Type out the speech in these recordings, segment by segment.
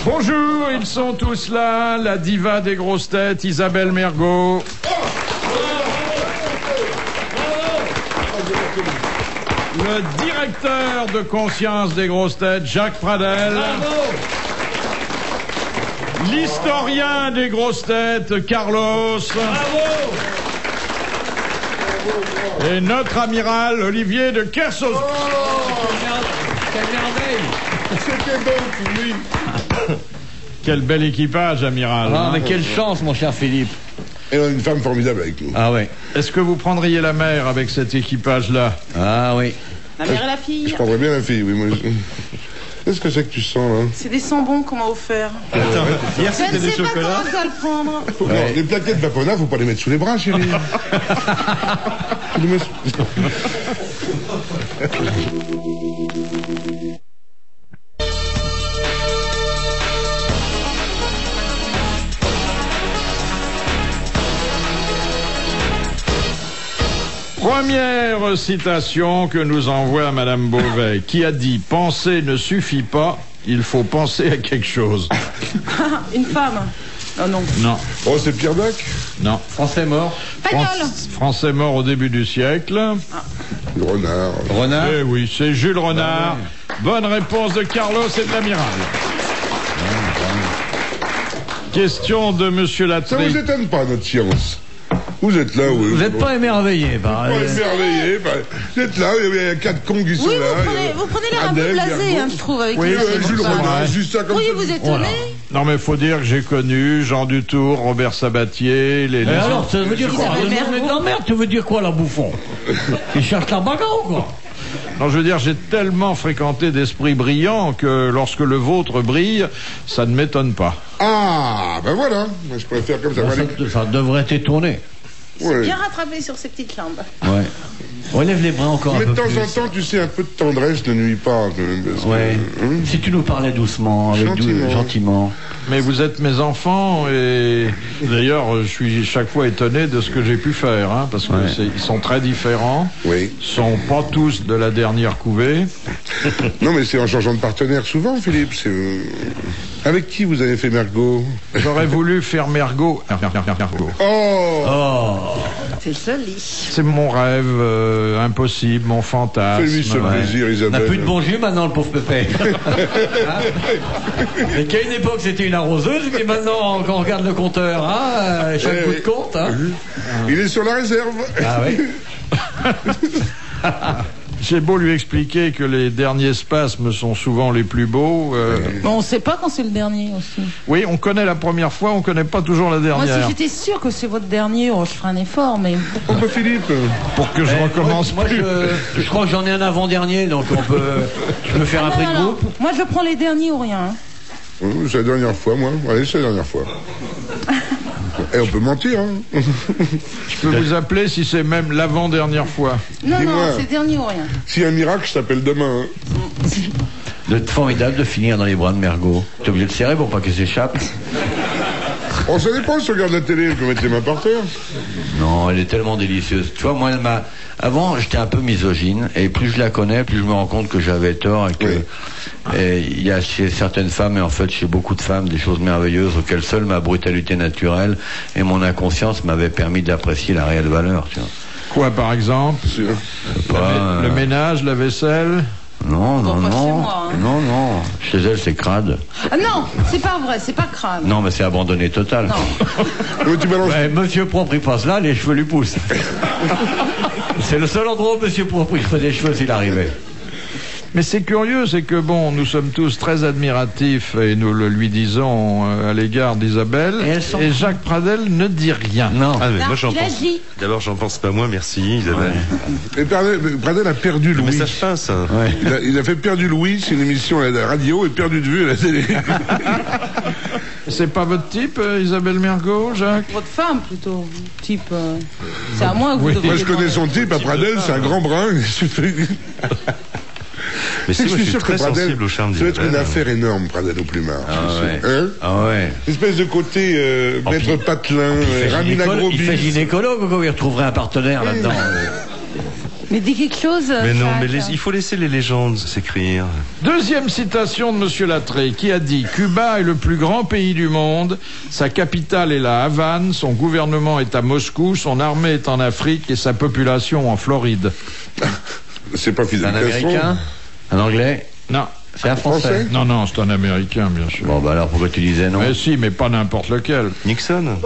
Bonjour, ils sont tous là, la diva des grosses têtes, Isabelle Mergo. Le directeur de conscience des grosses têtes, Jacques Pradel. L'historien des grosses têtes, Carlos. Et notre amiral, Olivier de Kersauzon. Quelle merveille! C'était bon pour lui. Quel bel équipage, amiral. Ah, mais quelle chance, mon cher Philippe. Et on a une femme formidable avec nous. Ah ouais. Est-ce que vous prendriez la mer avec cet équipage-là? Ah oui. La mère et la fille. Je prendrais bien la fille, oui. Moi, qu'est-ce que c'est que tu sens, là? C'est des sambons qu'on m'a offert. Attends, hier Je c'était ne des sais pas chocolats. comment je dois le prendre. Non, les plaquettes Vapona, faut pas les mettre sous les bras, chérie. Faut les mettre sous- Première citation que nous envoie Madame Beauvais, qui a dit « Penser ne suffit pas, il faut penser à quelque chose. Une femme. Oh non. » Non, Oh, c'est Pierre Dac? non. Français mort. Pagnol. Français mort au début du siècle. Le renard. Renard. Eh oui, c'est Jules Renard. Bonne réponse de Carlos et de l'amiral. Question de Monsieur Ça vous Latry. étonne pas, notre science? Vous êtes là, oui. Vous n'êtes pas émerveillé, bah. Pas émerveillé. Vous êtes là, il y a 4 cons qui sont Oui, là. vous prenez l'air un peu Adèle, blasé, Gargot. hein, je trouve, avec Oui, les c'est Jules ça. Renard, juste ça comme Oui, ça. vous étonnez. Non mais faut dire que j'ai connu Jean Dutour, Robert Sabatier, les... Alors, ça veut dire quoi? Isabelle Non, mais Mergo. non, merde, tu veux dire quoi, là, bouffon? Il cherche la bagarre ou quoi? Non, je veux dire, j'ai tellement fréquenté d'esprits brillants que lorsque le vôtre brille, ça ne m'étonne pas. Ah, ben voilà. Moi, je préfère comme ça. Bon, Allez. ça devrait t'étonner. Ouais. Bien rattrapé sur ses petites jambes. Ouais. Relève les bras encore Mais un de peu temps plus. en temps, tu sais, un peu de tendresse ne nuit pas, quand même. Parce que, Ouais. hein, Si tu nous parlais doucement, avec Gentiment. gentiment. Mais vous êtes mes enfants et d'ailleurs, je suis chaque fois étonné de ce que j'ai pu faire, hein, parce que Ouais. ils sont très différents. Oui. Ils sont pas tous de la dernière couvée. Non, mais c'est en changeant de partenaire souvent, Philippe. Avec qui vous avez fait Mergo? J'aurais voulu faire Mergo. Oh, Oh. C'est joli. C'est mon rêve impossible, mon fantasme. fais-lui ce Ouais. plaisir, On n'a Isabelle. plus de bon jus maintenant, le pauvre Pépé. Hein? Mais qu'à une époque, c'était une arroseuse, mais maintenant, quand on regarde le compteur, hein, chaque Eh bout oui. de compte. Hein. Il est sur la réserve. Ah oui. J'ai beau lui expliquer que les derniers spasmes sont souvent les plus beaux. Mais on ne sait pas quand c'est le dernier aussi. Oui, on connaît la première fois, on connaît pas toujours la Moi, si dernière. j'étais sûre que c'est votre dernier, oh, je ferais un effort, mais... Oh, bah, Philippe. Pour que je recommence Moi, plus. je crois que j'en ai un avant-dernier, donc je peux faire un prix de Non, non, groupe. moi, je prends les derniers ou rien. hein. C'est la dernière fois, moi. Allez, c'est la dernière fois. Et on peut mentir, hein. Je peux vous appeler si c'est même l'avant-dernière fois. Non, Dis-moi. non, c'est dernier ou rien. Si un miracle, je t'appelle demain. Hein. C'est formidable de finir dans les bras de Mergo. T'es obligé de serrer pour pas qu'elle s'échappe. Oh, ça dépend, si on regarde la télé, elle peut mettre les mains par terre. Non, elle est tellement délicieuse. Tu vois, moi, elle m'a. Avant, j'étais un peu misogyne, et plus je la connais, plus je me rends compte que j'avais tort et que. Oui. Et il y a chez certaines femmes, et en fait chez beaucoup de femmes, des choses merveilleuses auxquelles seule ma brutalité naturelle et mon inconscience m'avaient permis d'apprécier la réelle valeur. Tu vois. Quoi, par exemple? Pas, Le ménage, la vaisselle? Non, non, Bon, pas chez non. moi, hein. Non, non. Chez elle, c'est crade. Ah non, c'est pas vrai, c'est pas crâne. Non, mais c'est abandonné total. Non. Mais tu balances. Ouais, monsieur propre, il passe là, les cheveux lui poussent. C'est le seul endroit où monsieur propre, il ferait des cheveux s'il arrivait. Mais c'est curieux, c'est que bon, nous sommes tous très admiratifs et nous le lui disons à l'égard d'Isabelle. Et elles sont- Et Jacques Pradel ne dit rien. Non. Ah, mais Non, moi j'en il a pense. dit. D'abord, j'en pense pas moi, merci Isabelle. Et Pradel a perdu Le Louis. message passe. Hein. Ouais. Il a fait perdu Louis, c'est une émission à la radio, et perdu de vue à la télé. C'est pas votre type, Isabelle Mergo, Jacques? Votre femme, plutôt. Type. C'est à moi que vous devriez Moi, je connais son demander. type, à Pradel, c'est un grand brun. Mais si, Je moi je suis sûr que très Pradel, sensible au charme ça va être une d'Isabelle. affaire énorme, Pradel au plumard. Ah ouais. Hein? Ah ouais. Une espèce de côté maître Patelin, Ramina Il fait Grosby. gynécologue ou quoi? Il retrouverait un partenaire là-dedans. Mais dis quelque chose. Mais non, Jacques. mais il faut laisser les légendes s'écrire. Deuxième citation de Monsieur Lattré, qui a dit « Cuba est le plus grand pays du monde, sa capitale est la Havane, son gouvernement est à Moscou, son armée est en Afrique et sa population en Floride. C'est pas C'est Fidel un Castro. américain? Un anglais? » Non. C'est un français? Français? Non, c'est un Américain, bien sûr. Bon, bah alors pourquoi tu disais non? Mais si, mais pas n'importe lequel. Nixon.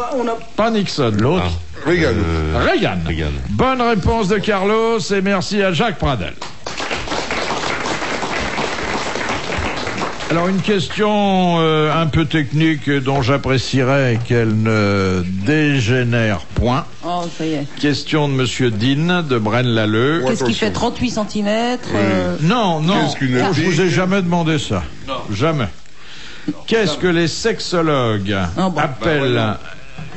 Pas Nixon. L'autre? Reagan. Reagan. Reagan. Bonne réponse de Carlos et merci à Jacques Pradel. Alors une question un peu technique dont j'apprécierais qu'elle ne dégénère point. Oh, ça y est. Question de Monsieur Dean de Braine-l'Alleud. Ouais. Qu'est-ce qu'il fait, Attention. 38 cm Non, Qu'est-ce qu'une je vous ai pique jamais demandé ça. Jamais. Qu'est-ce que les sexologues Ah bon. appellent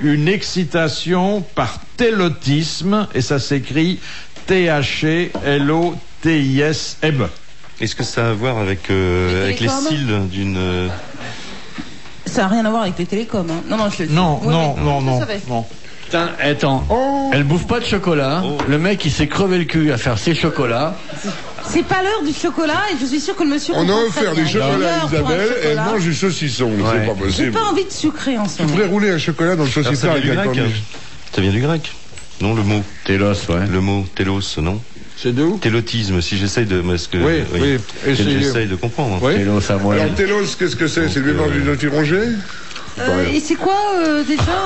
une excitation par télotisme, et ça s'écrit T-H-E-L-O-T-I-S-M. Est-ce que ça a à voir avec les télécoms cils d'une... Ça n'a rien à voir avec les télécoms. Hein. Non, je le dis. Non, Oui, non, oui. non, Je non, savais. non. Putain, attends. Elle bouffe pas de chocolat. Oh. Le mec, il s'est crevé le cul à faire ses chocolats. C'est pas l'heure du chocolat et je suis sûre que le monsieur. On a comprend très offert des bien. Il y a chocolats à l'heure pour un Isabelle, elle chocolat. mange du saucisson. Ouais. C'est pas J'ai possible. pas envie de sucrer en ce Tu moment. voudrais rouler un chocolat dans le Alors, ça saucisson vient avec du un grec. corniche. Ça vient du grec. Non, le mot. Télos, ouais. Le mot télos, non? C'est d'où? Télotisme, si j'essaye de... Parce que, Oui, oui, essayez. J'essaye de comprendre. Oui. Télos à moi. Alors, télos, qu'est-ce que c'est? C'est le mémoire d'une note rongée? Et c'est quoi déjà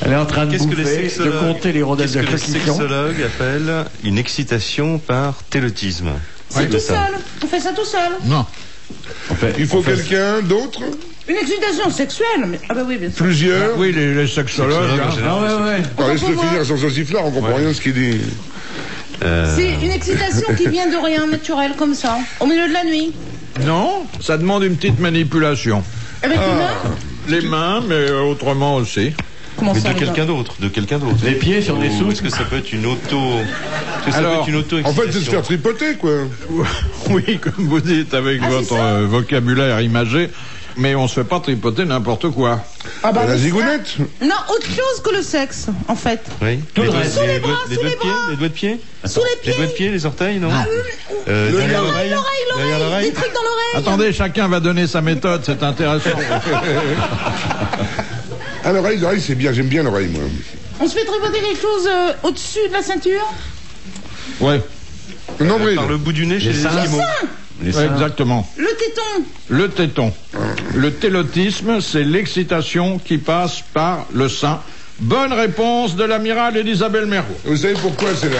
Elle est en train de Qu'est-ce que les bouffer, de sexologues, compter les rondelles qu'est-ce de que les coquillon. sexologues appellent une excitation par télotisme? C'est tout seul. On fait ça tout seul. Non. Il faut quelqu'un d'autre? Une excitation sexuelle. Mais... Ah bah oui, bien sûr. Plusieurs? Oui, les sexologues. Sexologue, en hein. général. Ah ouais. Laisse-le finir sans sauciflard, on comprend rien de ce qu'il dit. C'est une excitation qui vient de rien, naturel comme ça, au milieu de la nuit. Non, ça demande une petite manipulation. Avec une main. Les mains, mais autrement aussi. Comment Mais ça de quelqu'un d'autre, Les pieds sur des Ou sous. est-ce que ça peut être une auto... Est-ce que ça Alors, peut être une auto-excitation? En fait, c'est se faire tripoter, quoi. Oui, comme vous dites, avec votre vocabulaire imagé. Mais on se fait pas tripoter n'importe quoi. Ah bah, La oui, zigounette? non, autre chose que le sexe, en fait. Oui. Tout le reste. Sous les bras, sous les bras. Les doigts de pied? Sous les Les pieds. doigts de pied, les orteils, non? l'oreille, Derrière l'oreille? Derrière L'oreille, l'oreille? des trucs dans l'oreille. Attendez, chacun va donner sa méthode, c'est intéressant. Ah, l'oreille, c'est bien, j'aime bien l'oreille, moi. On se fait tripoter quelque chose au-dessus de la ceinture. Ouais, Le nombril. Par le bout du nez chez les seins. Esquimaux. Les ouais, seins. exactement. Le téton. Le téton. Le télotisme, c'est l'excitation qui passe par le sein. Bonne réponse de l'amiral et d'Isabelle Mergo. Vous savez pourquoi c'est la...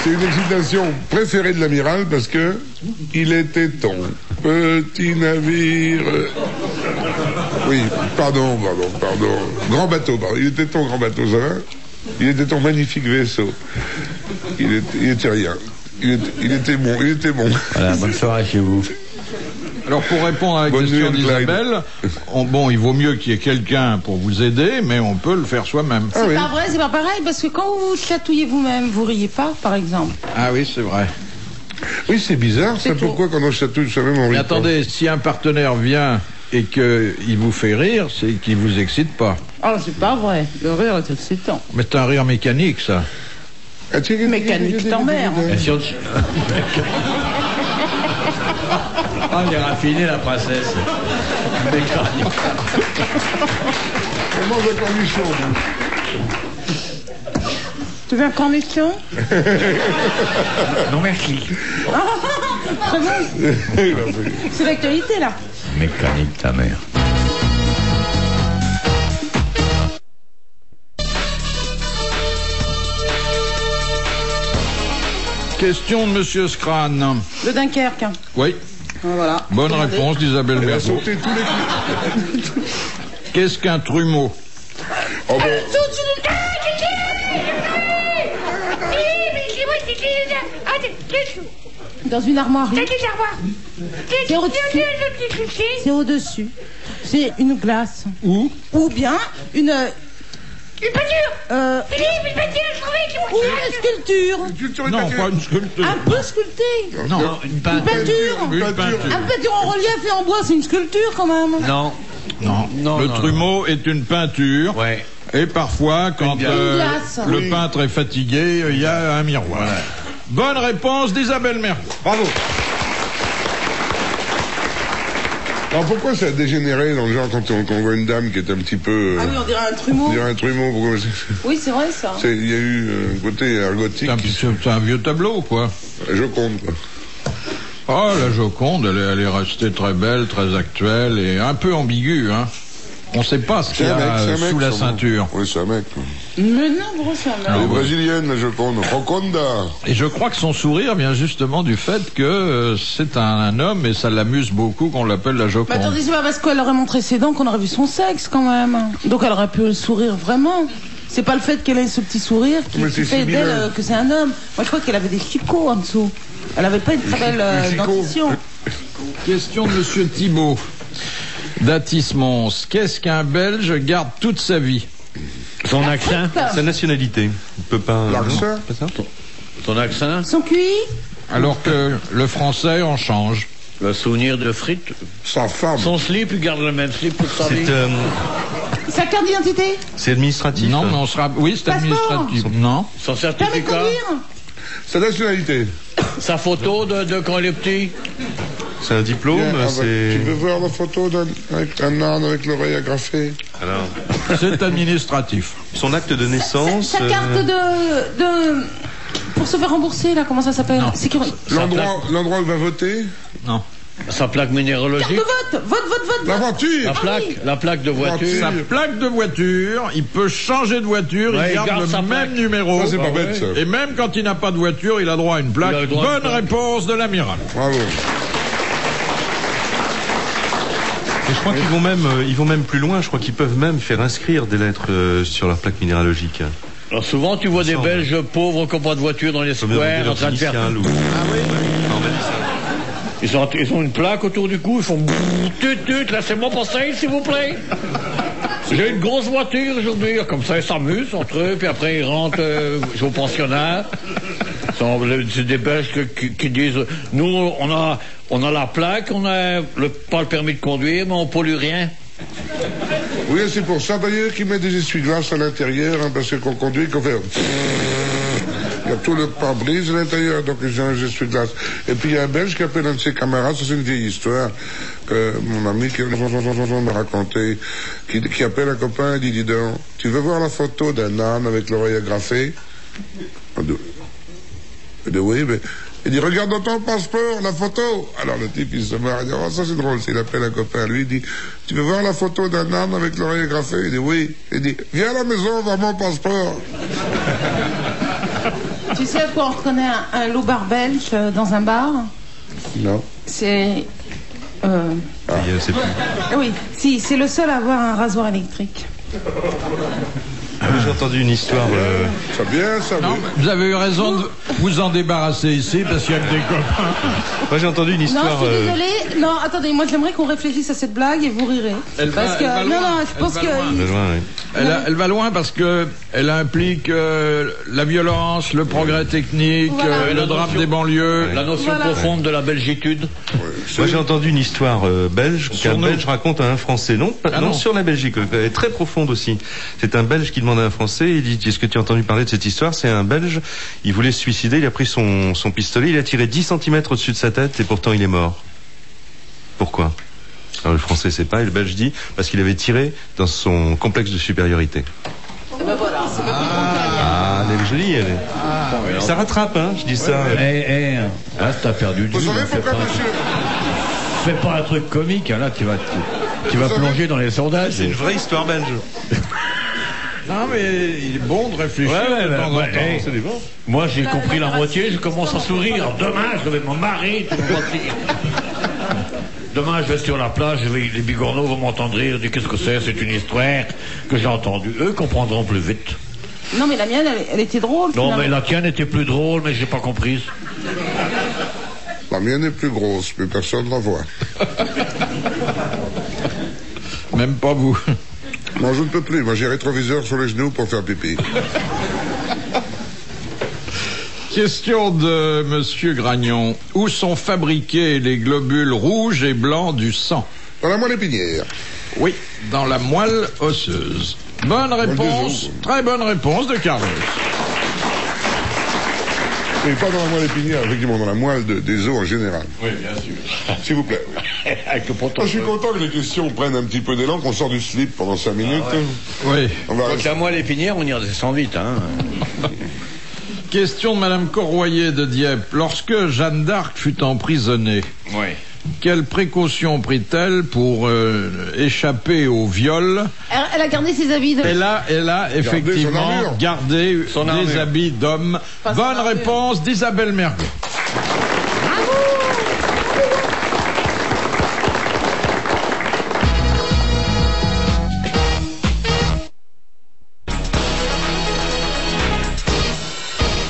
C'est une excitation préférée de l'amiral parce que il était ton petit navire. Oui, pardon. Grand bateau, pardon. Il était ton grand bateau, ça va? Il était ton magnifique vaisseau. Il était rien. Il était bon. Voilà, bonne soirée chez vous. Alors pour répondre à la Bonne question nuit, Clyde. d'Isabelle, bon, il vaut mieux qu'il y ait quelqu'un pour vous aider, mais on peut le faire soi-même. Ah C'est oui. pas vrai, c'est pas pareil, parce que quand vous chatouillez vous-même, vous riez pas, par exemple. Ah oui, c'est vrai. Oui, c'est bizarre, ça. C'est tout. Pourquoi quand on chatouille soi-même, on rit Mais pas? attendez, si un partenaire vient et qu'il vous fait rire, c'est qu'il vous excite pas. Ah, c'est pas vrai. Le rire est excitant. Mais c'est un rire mécanique, ça. Ah, tiens, Mécanique t'emmerde. Et si on... Ah, elle est raffinée, la princesse. Mécanique. On mange un cornichon. Tu veux un cornichon? Non, merci. Très bon. C'est l'actualité, là. Mécanique, ta mère. Question de Monsieur Scran. Le Dunkerque. Oui, Voilà. bonne réponse d'Isabelle Elle a Mergo. sauté tous les coups. Qu'est-ce qu'un trumeau? Oh ben, Dans une armoirie. C'est au-dessus. C'est au-dessus. C'est une glace. Où? Ou bien une peinture Philippe, une peinture, ou une sculpture. culture Non, italienne. pas une sculpture. Un peu sculptée. Non, Une Une peinture. peinture. une peinture. Un peinture en relief et en bois, c'est une sculpture quand même. Non. Non, Non, le non, trumeau est une peinture Ouais. Et parfois, quand glace. le peintre est fatigué, il y a un miroir. Voilà. Bonne réponse d'Isabelle Mergo. Bravo. Alors pourquoi ça a dégénéré dans le genre quand on voit une dame qui est un petit peu... Ah oui, on dirait un trumeau. On dirait un trumeau. Pourquoi Oui, c'est vrai ça. Il y a eu un côté ergotique. C'est un vieux tableau, quoi. Joconde, quoi. Oh, la Joconde, elle est restée très belle, très actuelle et un peu ambiguë, hein. On ne sait pas ce qu'il y a sous la ceinture. Oui, c'est un mec. Mais non, gros, c'est un mec. Elle est brésilienne, la Joconde. Roconda. Et je crois que son sourire vient justement du fait que c'est un homme et ça l'amuse beaucoup qu'on l'appelle la Joconde. Mais attendez, c'est pas parce qu'elle aurait montré ses dents qu'on aurait vu son sexe quand même. Donc elle aurait pu sourire vraiment. C'est pas le fait qu'elle ait ce petit sourire qui fait d'elle que c'est un homme. Moi je crois qu'elle avait des chicots en dessous. Elle avait pas une très belle dentition. Question de Monsieur Thibault. D'Atis-Mons. Qu'est-ce qu'un Belge garde toute sa vie? Son accent, sa nationalité. Il peut pas. L'accent. Son accent, Son QI. Alors que le français en change. le souvenir de frites. Sa femme. Son slip, il garde le même slip toute sa vie. Sa carte d'identité. C'est administratif. Non, mais on sera. Oui, c'est administratif. Non. Son Permis de certificat. conduire. Sa nationalité. Sa photo de quand il est petit. C'est un diplôme, c'est... Tu peux voir la photo d'un âne avec l'oreille agrafée? Alors, C'est administratif. son acte de naissance... Sa carte de... Pour se faire rembourser, là, comment ça s'appelle? Non. L'endroit où il va voter? Non. Sa plaque Carte minéralogique. de vote. Vote. La voiture. La plaque de voiture. Sa plaque de voiture, il peut changer de voiture, Ouais, il garde le sa même plaque. numéro. Ça, c'est pas bête, ça. Et même quand il n'a pas de voiture, il a droit à une plaque. Il a le droit à une Bonne plaque. réponse de l'amiral. Bravo. Et je crois qu'ils vont même plus loin. Je crois qu'ils peuvent même faire inscrire des lettres sur leur plaque minéralogique. Alors souvent, tu vois des Belges pauvres qui n'ont pas de voiture dans les squares en train de faire... Ils ont une plaque autour du cou, ils font tut, laissez-moi passer, s'il vous plaît. J'ai une grosse voiture aujourd'hui, comme ça ils s'amusent entre eux, puis après ils rentrent au pensionnat. C'est des Belges qui disent, nous on a la plaque, on a pas le permis de conduire, mais on pollue rien. Oui, c'est pour ça d'ailleurs qu'ils mettent des essuie-glaces à l'intérieur, hein, parce que qu'on conduit, qu'on fait... Il y a tout le pare-brise à l'intérieur, donc ils ont des essuie-glaces. Et puis il y a un Belge qui appelle un de ses camarades, ça c'est une vieille histoire que mon ami qui m'a raconté, qui appelle un copain et dit, dis donc, tu veux voir la photo d'un âne avec l'oreille agrafée? Il dit oui, mais... Il dit, regarde dans ton passeport, la photo. Alors le type, il se marre, il dit, oh, ça c'est drôle. Il appelle un copain, lui, il dit, tu veux voir la photo d'un âne avec l'oreille agrafée? Il dit, oui. Il dit, viens à la maison, on va mon passeport. Tu sais à quoi on reconnaît un loupard belge dans un bar? Non. C'est... C'est plus... Oui, si, c'est le seul à avoir un rasoir électrique. J'ai entendu une histoire... Ça vient, ça Non, vient. vous avez eu raison de vous en débarrasser ici parce qu'il y a que des copains. Moi j'ai entendu une Non, histoire... je suis désolée. Non, attendez, moi j'aimerais qu'on réfléchisse à cette blague et vous rirez. Elle va non, loin. non, je pense Elle va que... loin. de loin, oui. Elle va loin parce que elle implique la violence, le progrès technique, Voilà. le drame des banlieues. La notion Voilà. profonde de la belgitude. Moi j'ai entendu une histoire belge qu'un nous. Belge raconte à un Français. Non, non, sur la Belgique. Elle est très profonde aussi. C'est un Belge qui demande à un Français, il dit, est-ce que tu as entendu parler de cette histoire? C'est un Belge, il voulait se suicider, il a pris son pistolet, il a tiré 10 cm au-dessus de sa tête et pourtant il est mort. Pourquoi? Alors le Français sait pas et le Belge dit parce qu'il avait tiré dans son complexe de supériorité. Eh ben voilà, c'est pas Ah, elle est jolie, elle est. Ça rattrape, hein, je dis ça. Là, t'as perdu du Vous savez pourquoi, monsieur? Fais pas un truc comique, hein, là, tu vas plonger dans les sondages. C'est une vraie histoire belge. Non mais il est bon de réfléchir de temps en temps. hey. C'est des bons. Moi, j'ai compris la moitié, je commence à sourire. Demain, je vais me marrer. Demain, je vais sur la plage, les bigorneaux vont m'entendre rire. Dire qu'est-ce que c'est une histoire que j'ai entendue. Eux comprendront plus vite. Non, mais la mienne, elle était drôle. Non, finalement. mais la tienne était plus drôle, mais j'ai pas comprise. La mienne est plus grosse, mais personne ne la voit. Même pas vous. Moi, je ne peux plus. Moi, j'ai rétroviseur sur les genoux pour faire pipi. Question de Monsieur Gragnon. Où sont fabriqués les globules rouges et blancs du sang? Dans la moelle épinière. Oui, dans la moelle osseuse. Bonne réponse, très bonne réponse de Carlos. Et pas dans la moelle épinière, effectivement, dans la moelle des os en général. Oui, bien sûr. S'il vous plaît. Avec le poton. Je suis content que les questions prennent un petit peu d'élan, qu'on sort du slip pendant 5 minutes. Ah ouais. Oui. On va Donc la moelle épinière, on y redescend vite, hein. Question de Madame Corroyer de Dieppe. Lorsque Jeanne d'Arc fut emprisonnée, Oui. quelles précautions prit-elle pour échapper au viol? Elle a gardé ses habits de... Elle a effectivement gardé Son des armure. habits d'homme. Pas son Bonne armure. réponse d'Isabelle Mergo.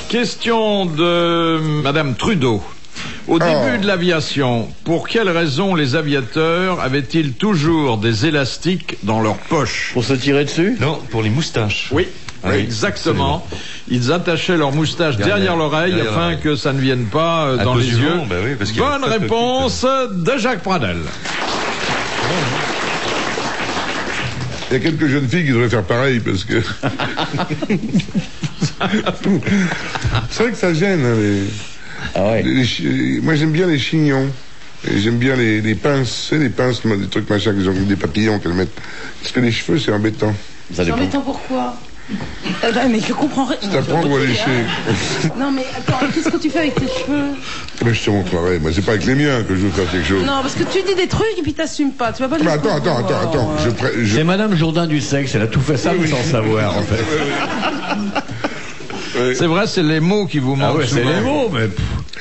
Question de Madame Trudeau. Au début de l'aviation, pour quelle raison les aviateurs avaient-ils toujours des élastiques dans leurs poches? Pour se tirer dessus? Non, pour les moustaches. Oui, Ah oui, exactement. Ils attachaient leurs moustaches derrière l'oreille derrière afin l'oreille. que ça ne vienne pas À dans cause les du yeux. vent, bah oui, parce qu'il y avait Bonne très peu de réponse de Jacques Pradel. Il y a quelques jeunes filles qui devraient faire pareil, parce que... C'est vrai que ça gêne, hein, Ah ouais. Moi, j'aime bien les chignons. Et j'aime bien les pinces, tu sais, les pinces, des trucs machin, des papillons qu'elles mettent. Parce que les cheveux, c'est embêtant. Ça C'est dépend. embêtant pourquoi? Mais je comprends rien. C'est à prendre ou à lécher. Non mais attends, qu'est-ce que tu fais avec tes cheveux? Mais je te montrerai. Moi, c'est pas avec les miens que je veux faire quelque chose. Non, parce que tu dis des trucs et puis t'assumes pas. Tu vas pas Mais jusqu'au attends. bout. C'est Madame Jourdain du sexe, elle a tout fait ça mais sans savoir, en fait. C'est vrai, c'est les mots qui vous manquent. Ah ouais, c'est souvent. les mots, mais...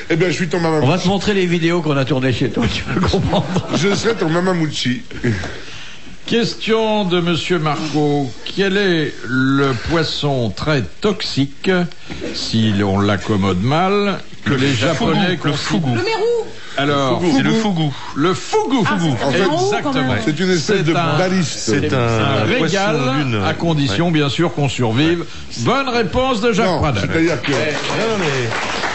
Eh bien, je suis ton On va Mamamouchi. te montrer les vidéos qu'on a tournées chez toi, tu vas comprendre. Je serai ton Mamamouchi. Question de Monsieur Marco. Quel est le poisson très toxique, si on l'accommode mal, que les Japonais Le fougou. Le mérou. Alors, C'est le fougou. le fougou. Ah, c'est En fait, en haut, quand exactement. même. C'est une espèce C'est de un- baliste. C'est un Régal, poisson lune. à condition bien sûr qu'on survive. Bonne réponse de Jacques Non, Pradel. c'est-à-dire que... Non, mais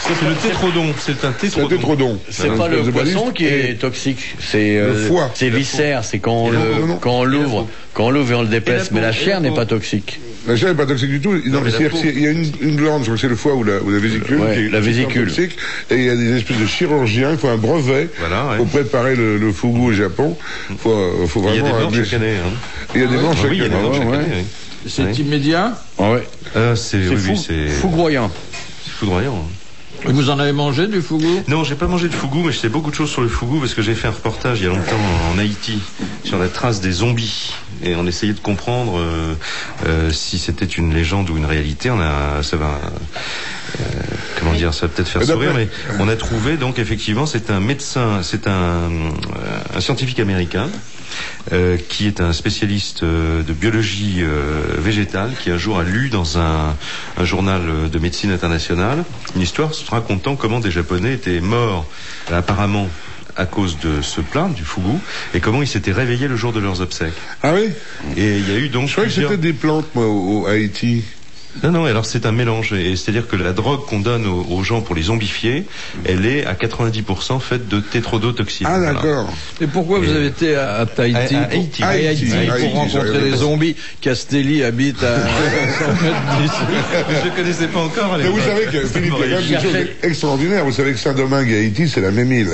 c'est le tétrodon. C'est un C'est tétrodon. tétrodon. C'est Un pas le espèce de poisson baliste. qui est toxique, c'est Le foie. c'est viscère, c'est quand non. on l'ouvre et on le dépaisse, Et la mais la peau, chair et la n'est peau. pas toxique. La chair n'est pas toxique du tout. Non, mais la c'est-à-dire peau. qu'il y a une glande, je crois que c'est le foie ou la vésicule. Ouais, qui est la vésicule. toxique. Et il y a des espèces de chirurgiens, il faut un brevet Voilà, ouais. pour préparer le fougou au Japon. Faut Il y a vraiment... des morts chaque année. Hein. Il y a des morts Ah chaque oui, il y a des année. morts chaque ouais. année. Oui. C'est Ouais. immédiat. Ah ouais. C'est C'est oui, fou, oui, c'est foudroyant. foudroyant. Hein. Et vous en avez mangé du fougou? Non, j'ai pas mangé de fougou, mais je sais beaucoup de choses sur le fougou parce que j'ai fait un reportage il y a longtemps en Haïti sur la trace des zombies et on essayait de comprendre si c'était une légende ou une réalité. Ça va peut-être faire sourire, mais on a trouvé donc effectivement c'est un médecin, c'est un scientifique américain. Qui est un spécialiste de biologie végétale, qui un jour a lu dans un journal de médecine internationale une histoire racontant comment des Japonais étaient morts apparemment à cause de ce plat, du fougou, et comment ils s'étaient réveillés le jour de leurs obsèques. Ah oui? Et il y a eu donc Je croyais que c'était des plantes, moi, au Haïti. Non, alors c'est un mélange, et c'est-à-dire que la drogue qu'on donne aux gens pour les zombifier, elle est à 90% faite de tétrodotoxine. Ah Voilà. d'accord. Et pourquoi vous avez été à Tahiti À Haïti. pour Haïti, rencontrer j'avais des pas. zombies? Castelli habite à 100 mètres d'ici. Je ne connaissais pas encore à Mais vous l'époque. savez que Philippe, il y a quand même des choses extraordinaires. Vous savez que Saint-Domingue et Haïti, c'est la même île.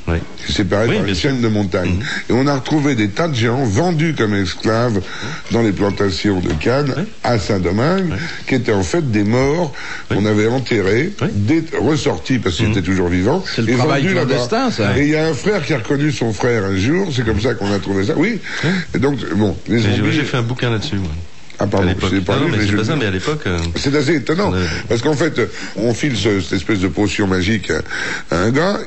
Oui. C'est séparé Oui, par bien une sûr. chaîne de montagnes. Et on a retrouvé des tas de gens vendus comme esclaves dans les plantations de canne à Saint-Domingue, qui étaient en fait des morts qu'on avait enterrés, ressortis parce qu'ils étaient toujours vivants. C'est le et travail vendus là-bas. clandestin, ça. Et il y a un frère qui a reconnu son frère un jour, c'est comme ça qu'on a trouvé ça. Oui. Et donc, bon, les Mais zombies... J'ai fait un bouquin là-dessus. Moi. Ah À pardon, l'époque. je sais pas Non, lu, mais c'est je- pas ça, mais à l'époque. C'est assez étonnant, Ouais. parce qu'en fait, on file cette espèce de potion magique à un gars,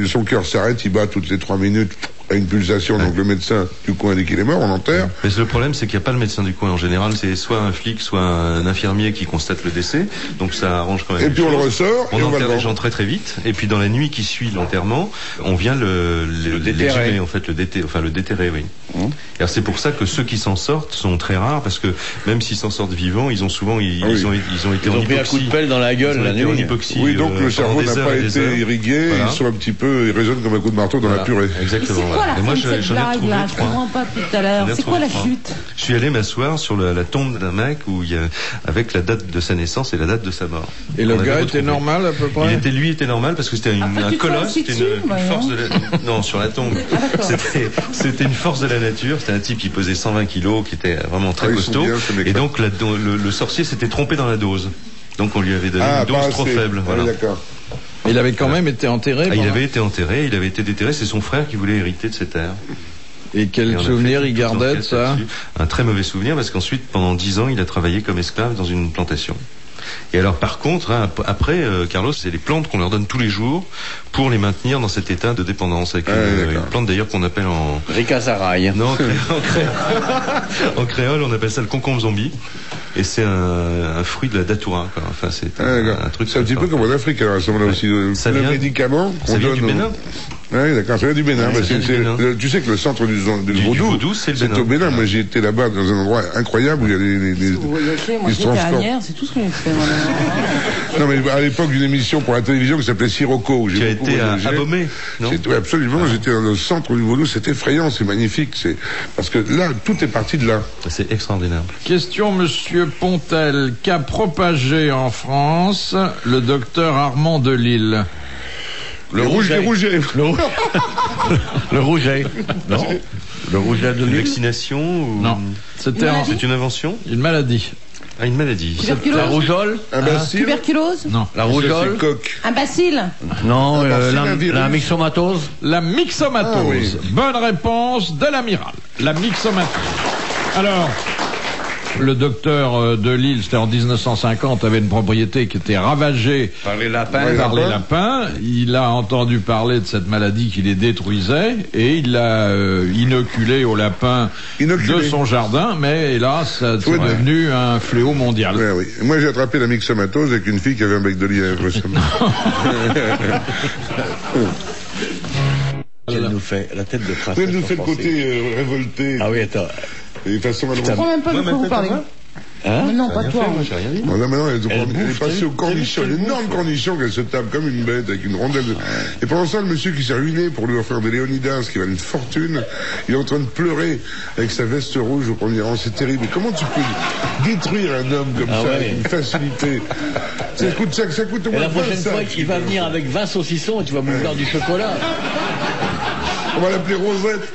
son cœur s'arrête, il bat toutes les 3 minutes à une pulsation, donc le médecin du coin dit qu'il est mort, on l'enterre. Mais le problème, c'est qu'il n'y a pas le médecin du coin. En général, c'est soit un flic, soit un infirmier qui constate le décès. Donc ça arrange quand même. Et les puis on le choses. ressort, On et on va enterre le les gens vendre. très très vite. Et puis dans la nuit qui suit l'enterrement, on vient déterrer. l'exhumer, en fait, le déterrer, oui. Alors c'est pour ça que ceux qui s'en sortent sont très rares, parce que même s'ils s'en sortent vivants, ils ont souvent ils ont été en pris un coup de pelle dans la gueule la nuit. En hypoxie. Oui, donc le cerveau n'a pas été irrigué, voilà. ils sont un petit peu, ils résonnent comme un coup de marteau dans la purée. Exactement. C'est quoi la Et moi fin de cette blague là? Je comprends pas tout à l'heure. C'est quoi la chute? Je suis allé m'asseoir sur la tombe d'un mec où il y a, avec la date de sa naissance et la date de sa mort. Et le gars était normal à peu près? Lui était normal parce que c'était un colosse, c'était une force de la... Non, sur la tombe. C'était une force de la nature. C'était un type qui pesait 120 kilos, qui était vraiment très costaud. Et donc le sorcier s'était trompé dans la dose. Donc on lui avait donné une dose trop faible. Voilà. D'accord. Il avait quand même été enterré. Il avait été enterré. Il avait été déterré. C'est son frère qui voulait hériter de ses terres. Et quel souvenir il gardait de ça? Un très mauvais souvenir, parce qu'ensuite, pendant 10 ans, il a travaillé comme esclave dans une plantation. Et alors, par contre, après, Carlos, c'est les plantes qu'on leur donne tous les jours pour les maintenir dans cet état de dépendance. Avec une plante d'ailleurs qu'on appelle en... Ricasaraï. Non, en créole, on appelle ça le concombre zombie. Et c'est un fruit de la datura, quoi. Enfin, c'est un truc. C'est un petit peu comme en Afrique, alors, à ce moment-là aussi. Le médicament qu'on donne. Ça vient du Bénin. Oui, d'accord, ça vient du Bénin. Tu sais que le centre du vaudou, c'est au Bénin. Moi, j'ai été là-bas dans un endroit incroyable où il y a les moi, j'étais à Agnières, c'est tout ce que j'ai fait. Non, mais à l'époque d'une émission pour la télévision qui s'appelait Sirocco, où j'ai été à Abomey, non? Absolument, j'étais dans le centre du vaudou, c'est effrayant, c'est magnifique, parce que là, tout est parti de là. C'est extraordinaire. Question, monsieur Pontel, qu'a propagé en France le docteur Armand Delille? Le rouget. Le rouget. Non. Le rouget de Une vaccination ou... Non. C'est une invention? Une maladie. Ah, une maladie. La rougeole? Un bacille? Tuberculose? Non. La rougeole? Un bacille? Non, la myxomatose? La myxomatose. Oui. Bonne réponse de l'amiral. La myxomatose. Alors... Le docteur Delille, c'était en 1950, avait une propriété qui était ravagée par les lapins. Il a entendu parler de cette maladie qui les détruisait et il l'a inoculé aux lapins de son jardin, mais hélas, ça est devenu un fléau mondial. Ouais, oui. Moi, j'ai attrapé la myxomatose avec une fille qui avait un bec de lièvre récemment. Elle nous fait la tête de princesse. Elle nous fait le côté révolté. Ah oui, attends. Et de façon à je comprends même pas de quoi vous parlez. Mais non, pas toi. Moi, j'ai rien dit. Là, maintenant, elle est passée au cornichon, une énorme cornichon qu'elle se tape comme une bête avec une rondelle de... Et pendant ça, le monsieur qui s'est ruiné pour lui offrir des Léonidas qui valent une fortune, il est en train de pleurer avec sa veste rouge au premier rang. C'est terrible. Et comment tu peux détruire un homme comme ça avec une facilité? Ça coûte au moins. Et la prochaine fois qu'il va venir avec 20 saucissons, tu vas m'ouvrir du chocolat. On va l'appeler Rosette.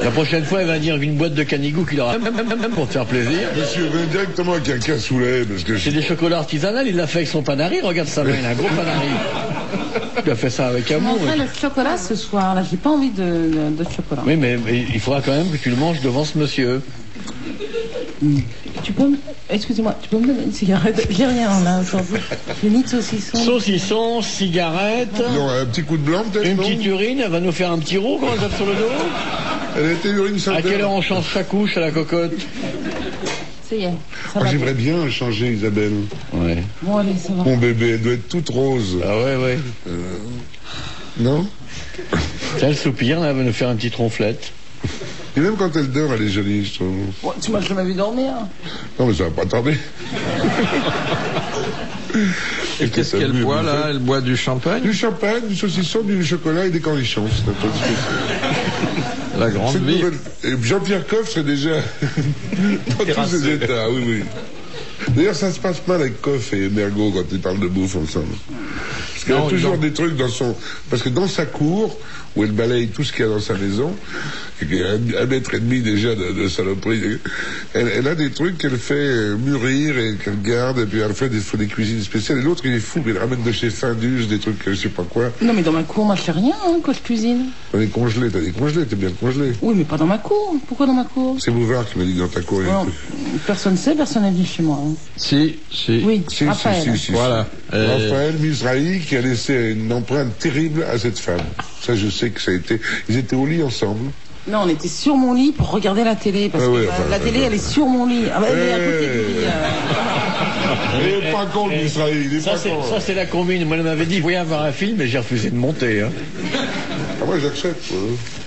La prochaine fois, elle va dire une boîte de canigou qu'il aura pour te faire plaisir. Monsieur, venez directement avec un cassoulet, parce que... C'est des chocolats artisanaux, il l'a fait avec son panari, regarde sa main, il a un gros panari. Il a fait ça avec amour. Je mangerai le chocolat ce soir, là, j'ai pas envie de chocolat. Oui, mais il faudra quand même que tu le manges devant ce monsieur. Excusez-moi, tu peux me donner une cigarette? J'ai rien là aujourd'hui. J'ai ni de saucisson. Saucisson, cigarette. Non, un petit coup de blanc peut-être. Une petite urine, elle va nous faire un petit roux quand elle tape sur le dos. Elle a été urine sans. À quelle heure on change sa couche à la cocotte? Ça y est. J'aimerais bien changer Isabelle. Ouais. Bon allez, ça va. Mon bébé, elle doit être toute rose. Ah ouais. Non? Tiens, elle soupire, là, elle va nous faire une petite ronflette. Et même quand elle dort, elle est jolie, je trouve. Bon, tu m'as jamais vu dormir. Non, mais ça va pas tarder. Et qu'est-ce qu'elle boit là? Elle boit du champagne? Du champagne, du saucisson, du chocolat et des cornichons. C'est un peu spécial. La grande vie. Jean-Pierre Coff serait déjà dans tous ses états, oui. D'ailleurs, ça se passe mal avec Coff et Mergo quand ils parlent de bouffe ensemble. Parce qu'il y a toujours des trucs dans son... Parce que dans sa cour, où elle balaye tout ce qu'il y a dans sa maison, qui est 1,5 mètre déjà de saloperie, elle a des trucs qu'elle fait mûrir et qu'elle garde, et puis elle fait des cuisines spéciales. Et l'autre, il est fou, mais il ramène de chez Findus des trucs, je sais pas quoi. Non, mais dans ma cour, moi, je fais rien quand je cuisine. On est congelé, t'as des congelés, t'es bien congelé. Oui, mais pas dans ma cour. Pourquoi dans ma cour? C'est Bouvard qui m'a dit que dans ta cour. Non, personne ne sait, personne n'est venu chez moi. Si. Oui, Raphaël. Voilà. Raphaël Misrahi qui a laissé une empreinte terrible à cette femme. Ça, je sais que ça a été... Ils étaient au lit ensemble. Non, on était sur mon lit pour regarder la télé, parce que la télé, elle est sur mon lit. Ah, elle est à côté du lit. Il est pas con, Misrahi, il est pas con. Ça, c'est la combine. Moi, elle m'avait dit, voyez avoir un film, et j'ai refusé de monter. Ah, moi, j'accepte.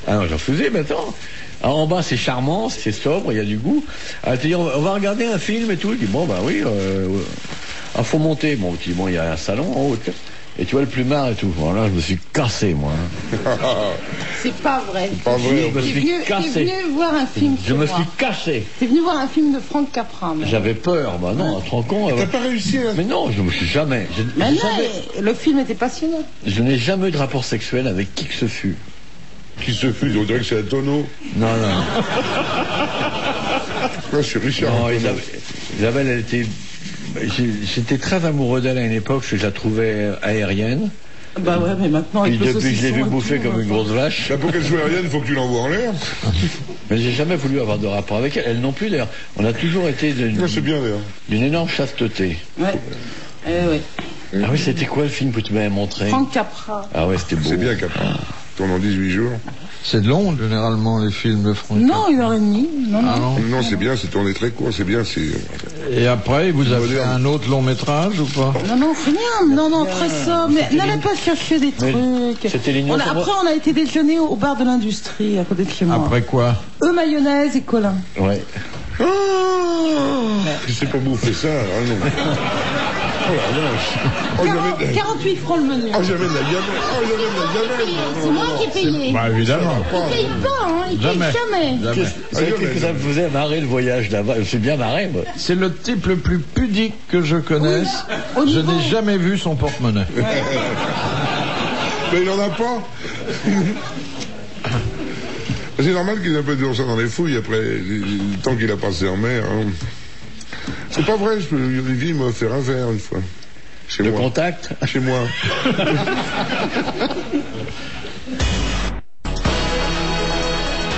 Ah non, j'en faisais maintenant. Alors, en bas, c'est charmant, c'est sobre, il y a du goût. Alors, tu dis, on va regarder un film et tout. Je dis, bon, bah oui, faut monter. Bon, tu dis, bon, il y a un salon en haut. Et tu vois le plumard et tout. Voilà, je me suis cassé, moi. C'est pas vrai. Pas vrai. Je me suis cassé. T'es venu voir un film. Je me suis cassé. T'es venu voir un film de Franck Capra. J'avais peur. Bah non, tu te rends compte. T'as pas réussi, hein? Mais non, je me suis jamais. Mais non, le film était passionnant. Je n'ai jamais eu de rapport sexuel avec qui que ce fût. Qui se fuse, on dirait que c'est un tonneau. Non. Moi, je suis Richard. Non, Isabelle, elle était... J'étais très amoureux d'elle à une époque, parce que je la trouvais aérienne. Bah ouais, mais maintenant, puis depuis, je l'ai vu bouffer comme une grosse vache. Là, pour qu'elle soit aérienne, il faut que tu l'envoies en l'air. Mais j'ai jamais voulu avoir de rapport avec elle. Elle non plus, d'ailleurs. On a toujours été c'est bien, d'ailleurs. d'une énorme chasteté. Ouais. Ouais. Ah oui, c'était quoi le film que tu m'avais montré? Franck Capra. Ah ouais, c'était beau. C'est bien, Capra. Tourne en 18 jours. C'est long, généralement, les films de Franck. Non, 1h30. Non. Non, c'est bien, c'est tourné très court, c'est bien. Et après, vous avez fait un autre long métrage ou pas? Non, rien. Non, très sobre. Mais n'allez pas chercher des trucs. C'était l'Union. Après, on a été déjeuner au bar de l'industrie, à côté de chez moi. Après quoi? Mayonnaise et Colin. Ouais. Je sais pas bouffer ça, hein, non. Oh, 48 francs le menu. Oh, j'avais de la gamelle. C'est moi qui ai payé. Bah, évidemment. Il paye pas, hein. Il paye jamais. Qu'est-ce que ça me faisait marrer le voyage là-bas? Je me suis bien marré, moi. C'est le type le plus pudique que je connaisse. Oui, je n'ai jamais vu son porte-monnaie. Mais il en a pas. C'est normal qu'il ait un peu de ça dans les fouilles après le temps qu'il a passé en mer. Hein. C'est pas vrai, Olivier m'a offert un verre une fois. Chez moi. Contact? Chez moi.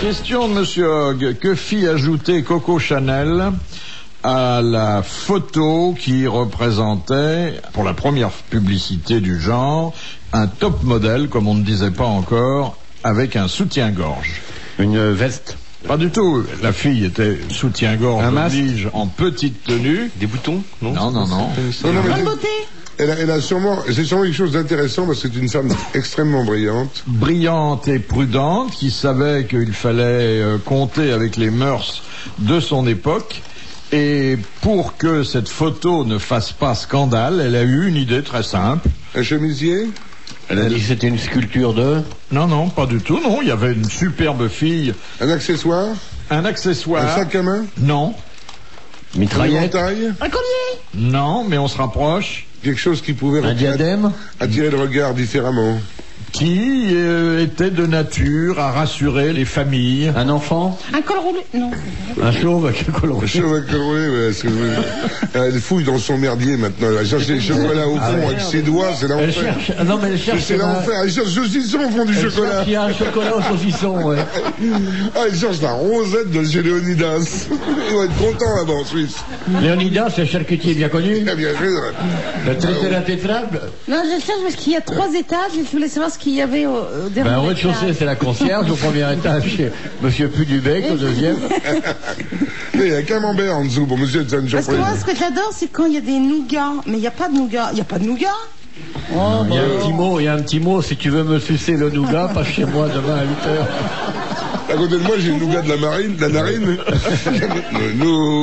Question de Monsieur Hogg. Que fit ajouter Coco Chanel à la photo qui représentait, pour la première publicité du genre, un top modèle, comme on ne disait pas encore, avec un soutien-gorge? Une veste? Pas du tout. La fille était soutien-gorge, oblige, en petite tenue. Des boutons? Non. Bonne beauté. Elle a sûrement, c'est sûrement quelque chose d'intéressant parce que c'est une femme extrêmement brillante. Brillante et prudente, qui savait qu'il fallait compter avec les mœurs de son époque. Et pour que cette photo ne fasse pas scandale, elle a eu une idée très simple. Un chemisier? Elle a dit que c'était une sculpture de... Non, pas du tout, non. Il y avait une superbe fille. Un accessoire? Un accessoire. Un sac à main? Non. Mitraillette? Un collier? Non, mais on se rapproche. Quelque chose qui pouvait Un diadème? attirer le regard différemment. Qui était de nature à rassurer les familles. Un enfant? Un col roulé? Non. Un chauve avec un col roulé? Un chauve avec col roulé, ouais. Elle fouille dans son merdier maintenant. Elle cherche les chocolats au fond avec ses doigts, c'est l'enfer. Elle cherche... Non, mais elle cherche... C'est l'enfer. Elle cherche saucisson au fond du chocolat. Il y a un chocolat au saucisson, ouais. Elle cherche la rosette de chez Léonidas. Il va être content là-bas en Suisse. Léonidas, c'est un charcutier bien connu. Il a bien fait. Le traité de la tétrable. Non, je cherche parce qu'il y a 3 étages et je voulais savoir ce qu'il y avait au dernier Au rez-de-chaussée, c'est la concierge. Au premier étage, chez Monsieur Pudubec. Au deuxième. Mais il y a camembert en dessous pour Monsieur John Parce que moi, ce que j'adore, c'est quand il y a des nougats. Mais il n'y a pas de nougat. Il n'y a pas de nougat. Oh, il y a un petit mot. Si tu veux me sucer le nougat, passe chez moi demain à 8h. À côté de moi, j'ai le nougat de la marine, de la narine. Le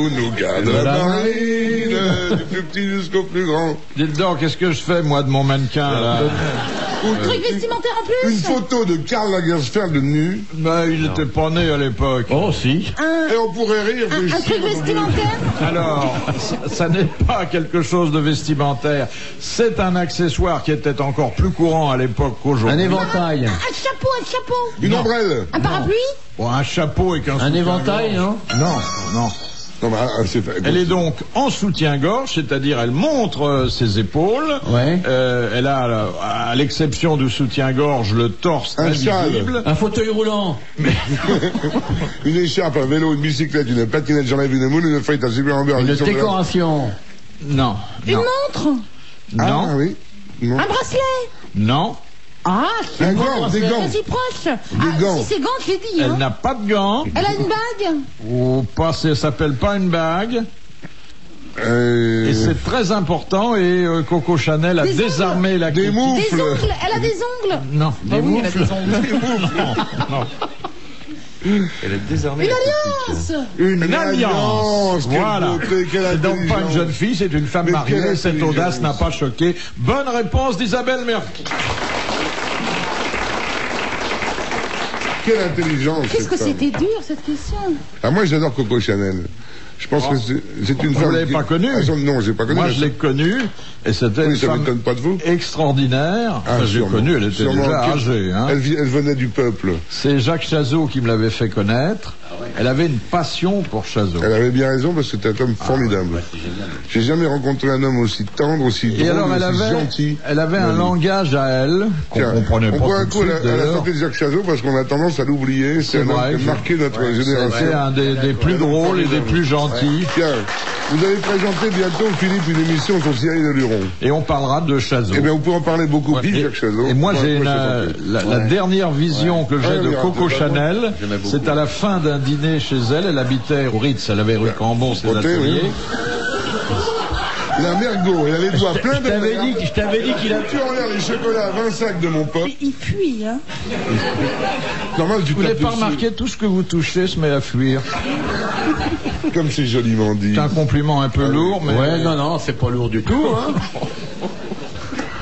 nougat de la marine, du plus petit jusqu'au plus grand. Dites donc, qu'est-ce que je fais, moi, de mon mannequin, là? Truc vestimentaire en plus. Une photo de Karl Lagerfeld nu. Ben, il n'était pas né à l'époque. Oh, si. Et on pourrait rire. Un truc vestimentaire. Alors, ça n'est pas quelque chose de vestimentaire. C'est un accessoire qui était encore plus courant à l'époque qu'aujourd'hui. Un éventail. Un chapeau. Une ombrelle. Un parapluie. Bon, un chapeau et qu'un Un éventail, non? Non. Non, bah, Elle est donc en soutien-gorge, c'est-à-dire elle montre ses épaules. Ouais. Elle a, à l'exception du soutien-gorge, le torse Un châle. invisible. Un fauteuil roulant. Une écharpe, un vélo, une bicyclette, une patinette, j'enlève une moule, une feuille, un super hamburger. Une décoration. Non. Une montre. Non. Ah oui. Non. Un bracelet. Non. Ah, c'est Un bon, gant, des gants. Vas-y, proche. gants. Si c'est gants, je l'ai dit. Elle Hein. n'a pas de gants. Elle a une bague. Ou pas, ça s'appelle pas une bague. Et c'est très important, et Coco Chanel a désarmé la critique. Des moufles. Des ongles. Elle a des ongles. Non, des oui, moufles. elle a des ongles. Des moufles. Non. Elle a désarmé Une la critique. alliance. Une alliance. Quelle Voilà. beauté, quelle C'est donc pas une intelligence. jeune fille, c'est une femme Mais mariée. quelle Cette intelligence. audace n'a pas choqué. Bonne réponse d'Isabelle Merki. Quelle intelligence. Qu'est-ce que cette femme. c'était dur cette question. Ah, moi, j'adore Coco Chanel. Je pense que c'est une Vous femme. l'avez pas connue? Non, j'ai pas connu. Moi, je l'ai connue, et c'était une ça femme m'étonne pas de vous. extraordinaire. Ah, Enfin, j'ai sûrement. connue, elle était Sûrement. déjà âgée. Hein. Elle venait du peuple. C'est Jacques Chazot qui me l'avait fait connaître. Elle avait une passion pour Chazot. Elle avait bien raison parce que c'était un homme formidable. J'ai jamais rencontré un homme aussi tendre, aussi Et drôle, alors, aussi gentil. elle avait un Oui. langage à elle qu'on Tiens, comprenait on pas boit un tout de coup suite. à la d'ailleurs. santé de Jacques Chazot parce qu'on a tendance à l'oublier. C'est un vrai, homme qui a marqué notre C'est génération. un des plus drôles et des plus gentils. Tiens, vous allez présenter bientôt, Philippe, une émission sur Cyril de Luron. Et on parlera de Chazot. Eh bien, vous pouvez en parler beaucoup. Ouais. Vive Jacques Chazot. Et moi, Ouais, j'ai ouais, la dernière vision que j'ai de Ouais, Coco ouais, Chanel. J'aimais beaucoup. C'est à la fin d'un dîner chez elle. Elle habitait au Ritz. Elle avait rue Cambon ses Côté, ateliers. oui. La mergot, elle a les doigts pleins de merde. Je t'avais dit qu'il a... Tu en l'air les chocolats, 20 sacs de mon pote. Mais il fuit, hein. Normal, tu Vous n'avez tapes pas dessus. remarqué, tout ce que vous touchez se met à fuir. Comme c'est joliment dit. C'est un compliment un peu lourd, mais... Ouais, non, c'est pas lourd du tout, hein.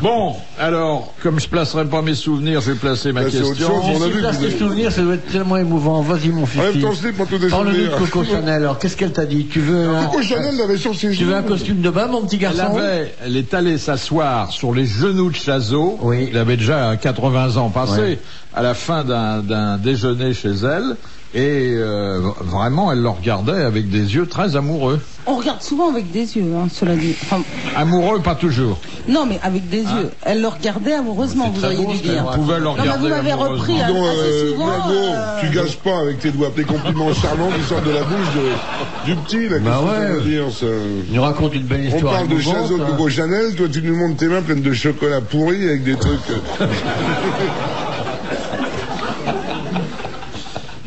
Bon, alors, comme je placerai pas mes souvenirs, je vais placer ma Là, c'est autre question. chose, on a Si vu place que tes vous avez- souvenirs, ça doit être tellement émouvant. Vas-y, mon En même fils. temps, je sais pas tous des Parle-nous de souvenirs. Coco Chanel. Alors, qu'est-ce qu'elle t'a dit? Tu veux Coco Chanel l'avait sur ses tu veux un genoux. costume de bain, mon petit garçon? Elle est allée s'asseoir sur les genoux de Chazot. Oui. Il avait déjà 80 ans passés, Ouais. à la fin d'un déjeuner chez elle. Et vraiment, elle le regardait avec des yeux très amoureux. On regarde souvent avec des yeux, hein, cela dit. Enfin, Amoureux, pas toujours. non, mais avec des yeux. Elle le regardait amoureusement, vous auriez dû dire. On pouvait le Non, mais regarder vous m'avez amoureusement. repris Dis donc, assez souvent. Margot, tu gâches pas avec tes doigts. Tes compliments charmants qui sortent de la bouche du petit, là. Bah qu'est-ce que ça ouais. veut dire, ça? Il nous raconte une belle On histoire. parle de émouvante, Chazot, de hein. Coco Chanel, toi tu nous montres tes mains pleines de chocolat pourri avec des trucs.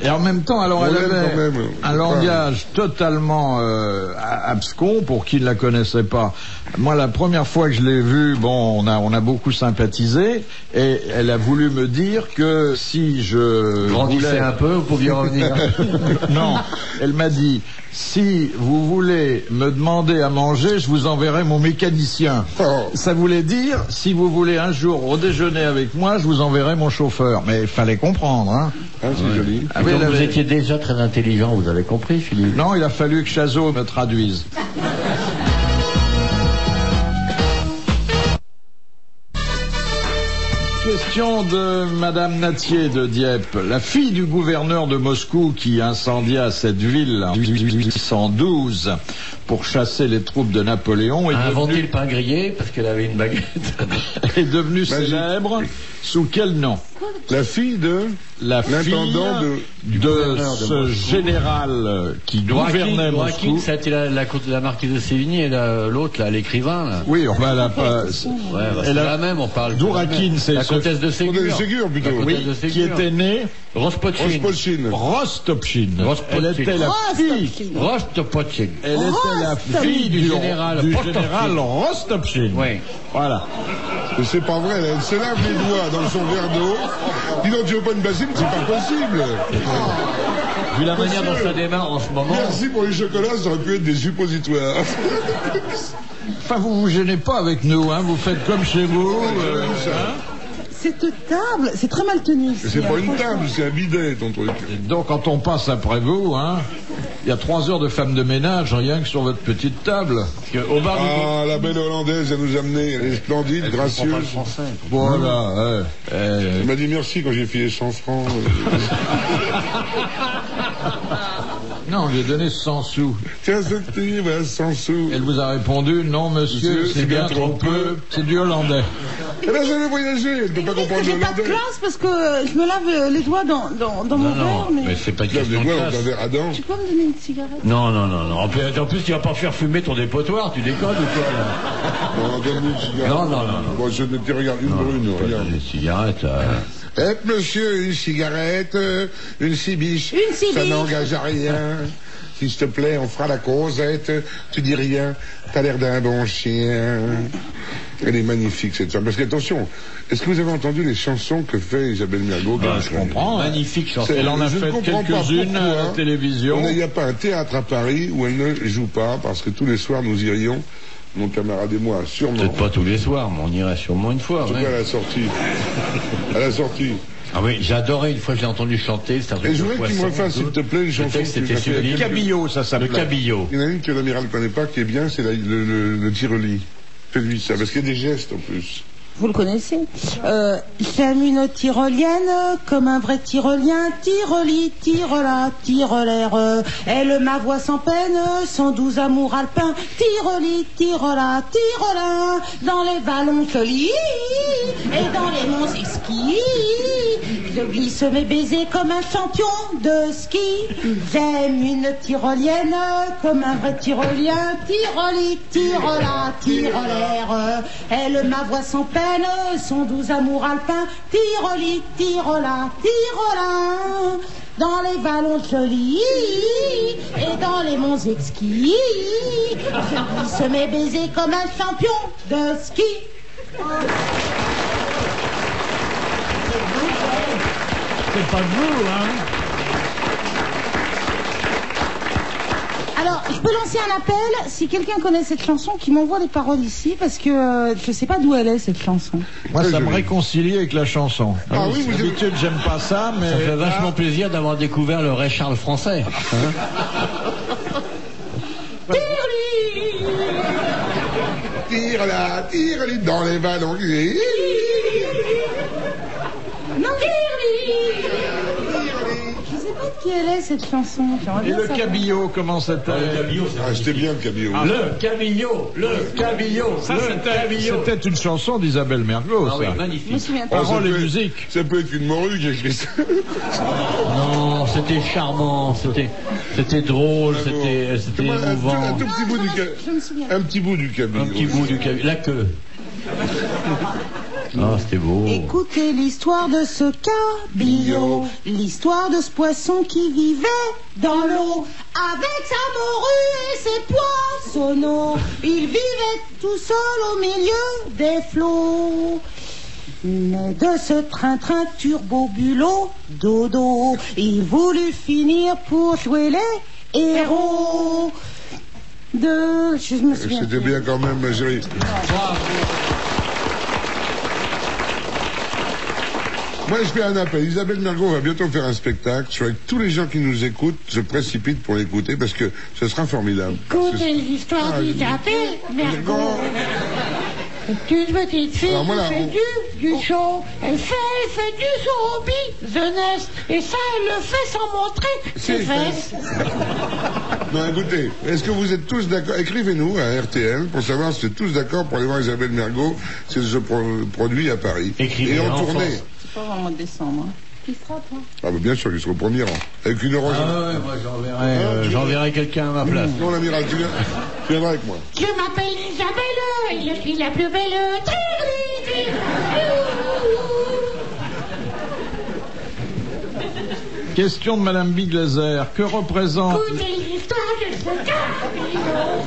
Et en même temps, alors On elle l'aime avait quand même. un langage totalement abscon pour qui ne la connaissait pas. Moi, la première fois que je l'ai vue, bon, on a beaucoup sympathisé, et elle a voulu me dire que si je Grandissez voulais... un peu, vous pouviez revenir. Non, elle m'a dit, si vous voulez me demander à manger, je vous enverrai mon mécanicien. Oh. Ça voulait dire, si vous voulez un jour redéjeuner avec moi, je vous enverrai mon chauffeur. Mais il fallait comprendre, hein. Ah, c'est joli. Ah oui, Donc, elle vous avait- étiez déjà très intelligent, vous avez compris, Philippe. Non, il a fallu que Chazot me traduise. Question de Madame Natier de Dieppe. La fille du gouverneur de Moscou qui incendia cette ville en 1812 pour chasser les troupes de Napoléon A inventé devenue, le pain grillé parce qu'elle avait une baguette. est devenue Magique. célèbre sous quel nom? La fille de La fille l'intendant de gouverneur de ce Moscou. général qui gouvernait Douakin, Moscou. ça a été la marquise de Sévigné et l'autre, là, l'écrivain, là. Oui, enfin, elle a pas... Ouais, bah, c'est Elle a- la même, on parle. Dourakine, c'est la ce- comtesse de Ségur. Comtesse de Ségur, plutôt. La Oui, comtesse de qui Ségur. était née Rospochine. Roche-Pochine. Rostopchine. Rostopchine. Elle était la fille. Rostopchine. Elle était la fille du général Rostopchine. Oui. Voilà. Mais c'est pas vrai, elle se lave les doigts dans son verre d'eau. Dis donc, tu veux pas une bassine? C'est pas possible. Vu la manière dont ça démarre en ce moment. Merci pour les chocolats, ça aurait pu être des suppositoires. Enfin, vous vous gênez pas avec nous, hein. Vous faites comme chez vous. Cette table, c'est très mal tenu ici. C'est hein, pas une franchement. table, c'est un bidet, ton truc. Donc, quand on passe après vous, hein, il y a 3 heures de femme de ménage, rien que sur votre petite table. Au bar du Ah, la belle hollandaise, elle nous a amené, elle est splendide, comprend pas le gracieuse. français. Voilà. Elle m'a dit merci quand j'ai filé 100 francs. Non, on lui a donné 100 sous. Tiens, ce petit, voilà, 100 sous. Elle vous a répondu, non, monsieur, Monsieur, c'est bien trop peu. C'est du hollandais. Elle a jamais voyagé, elle peut pas comprendre le J'ai pas de hollandais. classe parce que je me lave les doigts dans mon verre, mais... c'est pas une Tu laves les question de doigts dans classe. un verre à dents. Tu peux me donner une cigarette? Non. En plus, tu vas pas faire fumer ton dépotoir, tu déconnes ou quoi, là? Non, donne-lui une cigarette. Non. Bon, je ne te regarde, une brune, regarde. Une cigarette, Monsieur, une cigarette, une cibiche. Une cibiche. Ça n'engage à rien. S'il te plaît, on fera la causette. Tu dis rien. T'as l'air d'un bon chien. Elle est magnifique, cette femme. Parce qu'attention, est-ce que vous avez entendu les chansons que fait Isabelle Mergo? Je comprends. Magnifique chanson. Elle en a fait quelques-unes à la télévision. Il n'y a pas un théâtre à Paris où elle ne joue pas, parce que tous les soirs, nous irions, mon camarade et moi, sûrement. Peut-être pas tous les soirs, mais on irait sûrement une fois. En tout cas, à la sortie. À la sortie. Ah oui, j'ai adoré une fois que je l'ai entendu chanter. Et je voudrais que tu me refasses, s'il te plaît, une chanson. C'était sublime. Le Cabillaud, ça s'appelle. Le Cabillaud. Il y en a une que l'amiral ne connaît pas, qui est bien, c'est le tireli. Fais-lui ça, parce qu'il y a des gestes en plus. Vous le connaissez. J'aime une tyrolienne comme un vrai tyrolien. Tyroli, tyrola, tyrolaire. Elle m'avoue sans peine, son doux amour alpin. Tyroli, tyrola, tyrolin. Dans les vallons jolis et dans les monts ski. Je glisse mes baisers comme un champion de ski. J'aime une tyrolienne comme un vrai tyrolien. Tyroli, tyrola, tyrolaire. Elle m'avoue sans peine, son doux amour alpin. Tyroli, tyrola, tyrolin. Dans les vallons jolis et dans les monts exquis. Je glisse mes baisers comme un champion de ski. C'est pas de vous, hein? Alors, je peux lancer un appel, si quelqu'un connaît cette chanson, qui m'envoie les paroles ici, parce que je sais pas d'où elle est, cette chanson. Moi, ça me réconcilie avec la chanson. Ah oui, vous d'habitude, j'aime pas ça, mais... Ça fait vachement plaisir d'avoir découvert le Ray Charles français. Tire-la, tire-la dans les vallons. Non, je sais pas de qui elle est, cette chanson. Et le Cabillaud, comment c'était? Ah, c'était bien le cabillaud. Le Cabillaud, le Cabillaud, Ça, le Cabillaud. c'était une chanson d'Isabelle Mergo, Ah oui, ça. Je me magnifique. souviens pas. Paroles et peut- musique. Ça peut être une morue qui a écrit ça. Non, c'était charmant, c'était drôle, c'était Moi, un émouvant. tout petit bout du Je me souviens. un petit bout du cabillaud. Un petit bout du Cabillaud, la queue. Ah, c'était beau. Écoutez l'histoire de ce cabillaud, l'histoire de ce poisson qui vivait dans l'eau, avec sa morue et ses poissonneaux. Il vivait tout seul au milieu des flots. Mais de ce train-train turbo-bulot, dodo, il voulut finir pour jouer les héros de... Je me souviens. C'était bien quand même, ma chérie. Moi, je fais un appel. Isabelle Mergo va bientôt faire un spectacle. Je suis avec tous les gens qui nous écoutent. Je précipite pour l'écouter parce que ce sera formidable. Écoutez l'histoire d'Isabelle Mergo. C'est une petite fille Alors, moi, là, qui fait du show. Elle fait du zombie, The Nest. Et ça, elle le fait sans montrer ses fesses. Non, écoutez, est-ce que vous êtes tous d'accord? Écrivez-nous à RTL pour savoir si vous êtes tous d'accord pour aller voir Isabelle Mergo si elle se produit à Paris. Écrivez Et en en tournée. France. C'est pas vraiment le mois de décembre. Hein. Qui sera, toi? Ah, bah, bien sûr, il sera au premier rang. Avec une orange. Ah ouais, moi j'enverrai quelqu'un à ma place. Non, l'amiral, tu viendras avec moi. Je m'appelle Isabelle et je suis la plus belle. Question de Madame Biglazer. Que représente... Écoutez l'histoire de ce cabillaud.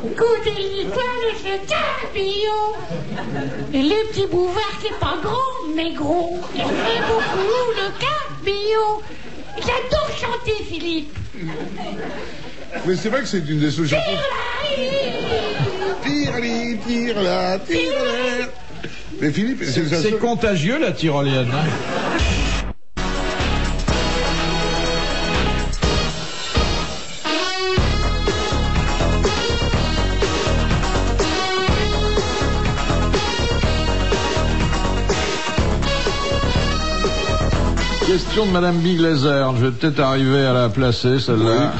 Écoutez l'histoire de ce cabillaud. Et le petit bouvard qui est pas grand mais gros. Il fait beaucoup le cabillaud. J'adore chanter, Philippe. Mais c'est vrai que c'est une des solutions. Tire-li, tire-la, tire-la. Mais Philippe, C'est contagieux, la tyrolienne. Hein. Question de Madame Biglazer. Je vais peut-être arriver à la placer, celle-là.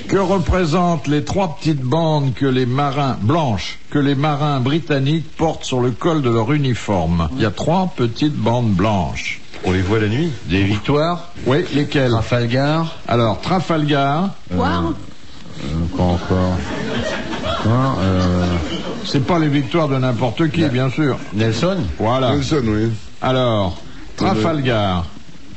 Que représentent les trois petites bandes que les marins blanches que les marins britanniques portent sur le col de leur uniforme? Il y a trois petites bandes blanches. On les voit la nuit. Des victoires, Oui, lesquelles? Trafalgar, Alors, Trafalgar, Poire. quoi encore? Quoi, c'est pas les victoires de n'importe qui, bien sûr. Nelson. Voilà. Nelson, oui. Alors, Trafalgar.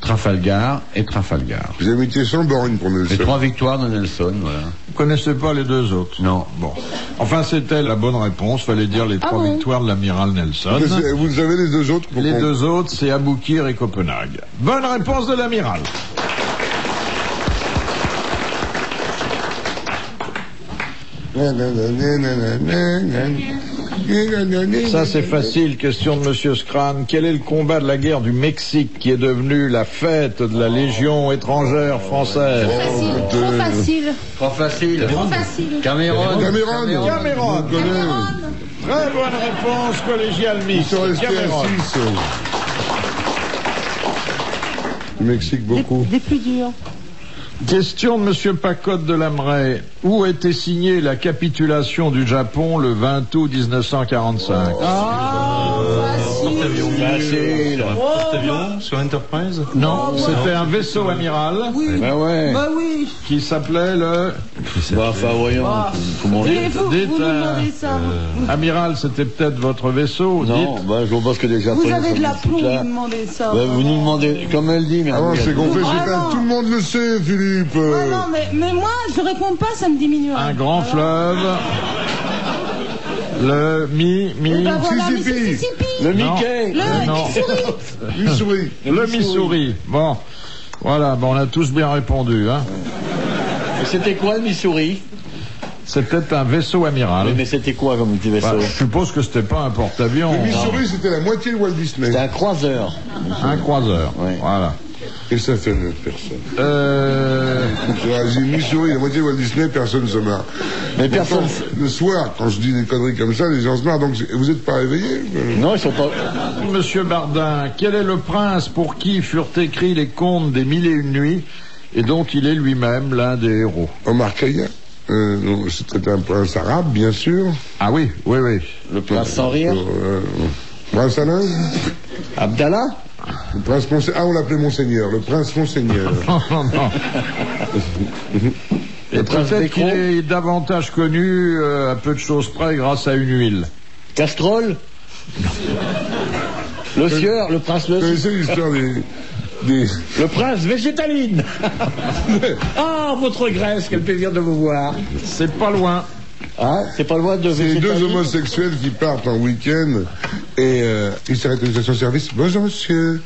Trafalgar et Trafalgar. J'ai amitié sans borne pour Nelson. Les 3 victoires de Nelson, voilà. Vous connaissez pas les 2 autres? Non. Bon. Enfin, c'était la bonne réponse. Fallait dire les 3 victoires de l'amiral Nelson. Vous savez les 2 autres? Les 2 autres, c'est Aboukir et Copenhague. Bonne réponse de l'amiral. Ça, c'est facile. Question de Monsieur Scran. Quel est le combat de la guerre du Mexique qui est devenu la fête de la Légion étrangère française? Trop facile. Trop facile. Trop facile. Cameron. Cameron. Très bonne réponse, collégial mixte. Cameron. Le Mexique, beaucoup. Des plus durs. Question de Monsieur Pacotte de Lamray. Où était signée la capitulation du Japon le 20 août 1945? Facile. Porte-avions sur Enterprise? Non, c'était un vaisseau amiral. Oui. Ben ouais. Bah oui. Qui s'appelait le... Enfin, voyons. Comment dire? Vous nous demandez ça. Amiral, c'était peut-être votre vaisseau. Non, dites. bah, je pense que déjà... Vous avez de la plomb, vous nous demandez ça. Bah, vous nous demandez, comme elle dit, mais... Ah non, c'est compris, Vraiment. tout le monde le sait, Philippe. Ouais, non, mais moi, je réponds pas, ça me diminue. Un grand fleuve. Le Ben voilà, Mississippi. Le Mickey. Le Missouri. Le Missouri. Bon, voilà, bon, on a tous bien répondu. Hein. Et c'était quoi le Missouri? C'était un vaisseau amiral. Mais c'était quoi comme petit vaisseau? Bah, je suppose que c'était pas un porte-avions. Le Missouri, c'était la moitié de Walt Disney. C'était un croiseur. Un croiseur. Oui. Voilà. Et ça fait 9 personnes. J'ai Missouri, la moitié de Walt Disney, personne ne se marre. Mais personne... Le soir, quand je dis des conneries comme ça, les gens se marrent. Donc, vous n'êtes pas réveillés? Non, ils sont pas... Monsieur Bardin, quel est le prince pour qui furent écrits les contes des 1001 nuits et dont il est lui-même l'un des héros? Omar Khayyam. C'était un prince arabe, bien sûr. Ah oui, oui, oui. Le prince sans rire. Prince Alain. Abdallah. Le prince Monseigneur. Ah, on l'appelait Monseigneur. Le prince Monseigneur. Non. Et peut-être qu'il est davantage connu à peu de choses près grâce à une huile. Castrol. Le sieur, le prince le... Vous connaissez l'histoire des... Le prince végétaline. Ah, votre Grèce, quel plaisir de vous voir. C'est pas loin. Ah, c'est pas loin de C'est végétaline. 2 homosexuels qui partent en week-end et ils s'arrêtent à une station-service. Bonjour monsieur,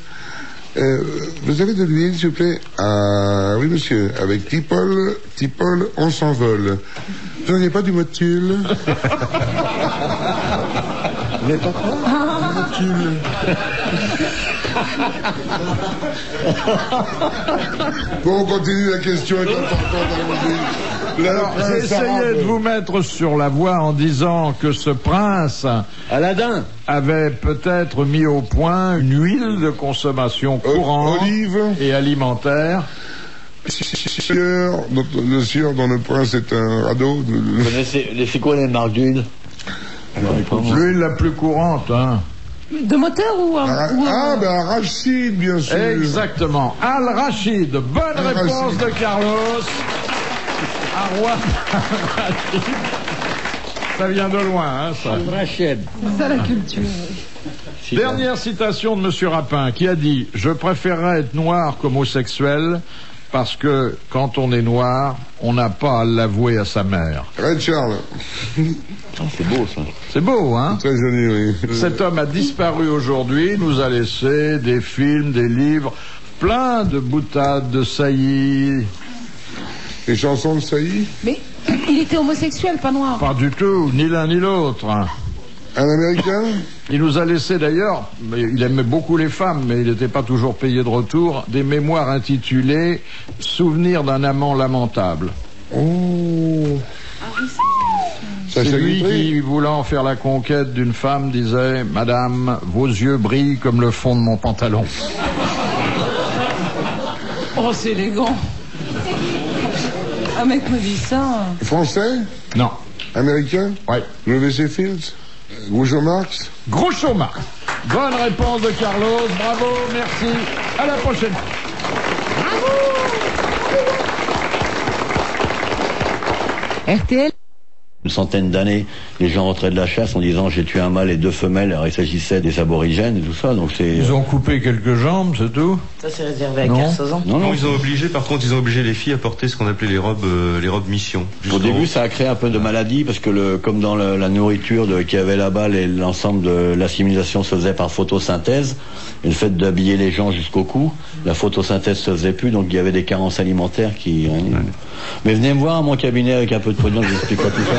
vous avez de l'huile s'il vous plaît? Ah oui monsieur, avec Tipol, on s'envole. Vous n'auriez pas du motule? Vous n'avez pas quoi? Motule. Bon, on continue, la question est importante à la musique. Alors, j'ai essayé de vous mettre sur la voie en disant que ce prince Aladdin avait peut-être mis au point une huile de consommation courante olive et alimentaire. Le sieur dont le prince est un radeau. Vous connaissez, c'est quoi les marques d'huile? L'huile la plus courante, hein. De moteur ou... Ben Rachid, bien sûr. Exactement. Al-Rachid. Bonne réponse de Carlos. Arwa. Ça vient de loin, hein, ça. Al-Rachid. C'est ça la culture. Dernière citation de Monsieur Rapin qui a dit « Je préférerais être noir qu'homosexuel parce que quand on est noir, on n'a pas à l'avouer à sa mère. » Red Charles. C'est beau, ça. C'est beau, hein? Très joli, oui. Cet homme a disparu aujourd'hui, nous a laissé des films, des livres, plein de boutades, de saillies. Les chansons de Sailly? Mais il était homosexuel, pas noir. Pas du tout, ni l'un ni l'autre. Un Américain? Il nous a laissé d'ailleurs, il aimait beaucoup les femmes, mais il n'était pas toujours payé de retour, des mémoires intitulées « Souvenirs d'un amant lamentable ». Oh. C'est lui qui, voulant faire la conquête d'une femme, disait « Madame, vos yeux brillent comme le fond de mon pantalon ». Oh, c'est élégant. Un mec me dit ça. Français? Non. Américain? Ouais. Le W.C. Fields? Groucho Marx? Groucho Marx. Bonne réponse de Carlos. Bravo, merci. À la prochaine. RTL. Une centaine d'années, les gens rentraient de la chasse en disant j'ai tué un mâle et 2 femelles. Alors il s'agissait des aborigènes et tout ça. Donc c'est. Ils ont coupé quelques jambes, c'est tout. Ça c'est réservé à Kersozan. Non, ils ont obligé. Par contre, ils ont obligé les filles à porter ce qu'on appelait les robes mission. Au début, ça a créé un peu de maladie parce que comme dans la nourriture qu'il y avait là-bas, l'ensemble de l'assimilation se faisait par photosynthèse. Et le fait d'habiller les gens jusqu'au cou, la photosynthèse se faisait plus, donc il y avait des carences alimentaires qui. Ouais. Mais venez me voir à mon cabinet avec un peu de pognon, je vous expliquerai tout ça.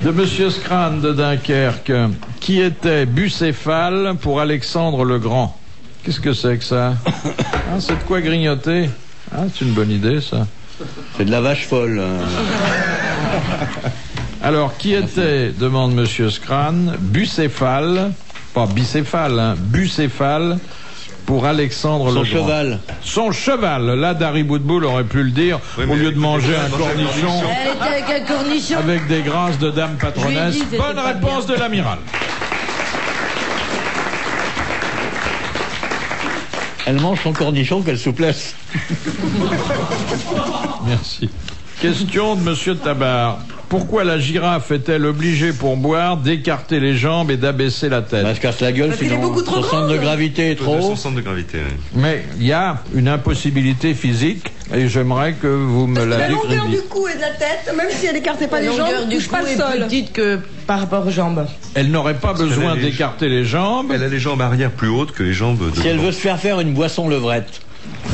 De Monsieur Scrane de Dunkerque, qui était bucéphale pour Alexandre le Grand. Qu'est-ce que c'est que ça? C'est de quoi grignoter? C'est une bonne idée, ça. C'est de la vache folle. Alors, qui était, demande Monsieur Scrane, bucéphale, pas bicéphale, bucéphale, pour Alexandre le Grand. Son cheval. Son cheval. Là, Dari Boudboul aurait pu le dire, au lieu de manger un cornichon. Elle était avec un cornichon. Avec des grâces de dame patronesse. Bonne réponse de l'amiral. Elle mange son cornichon, quelle souplesse. Merci. Question de Monsieur Tabar. Pourquoi la girafe est-elle obligée pour boire d'écarter les jambes et d'abaisser la tête? Elle se casse la gueule, sinon son centre de gravité est trop haut. Son centre de gravité, oui. Mais il y a une impossibilité physique et j'aimerais que vous me la décriviez. La longueur du cou et de la tête, même si elle n'écartait pas les jambes, ne touche pas le sol. La longueur du cou est plus petite que par rapport aux jambes. Elle n'aurait pas besoin d'écarter les jambes. Elle a les jambes arrière plus hautes que les jambes de Si elle veut se faire une boisson levrette,